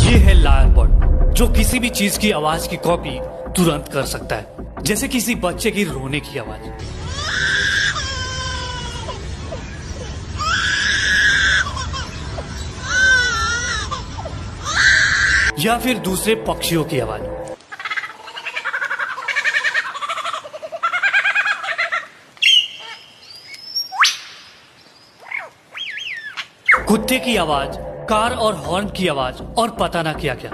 ये है लायरबर्ड, जो किसी भी चीज की आवाज की कॉपी तुरंत कर सकता है, जैसे किसी बच्चे की रोने की आवाज, या फिर दूसरे पक्षियों की आवाज। कुत्ते की आवाज, कार और हॉर्न की आवाज और पता ना क्या क्या।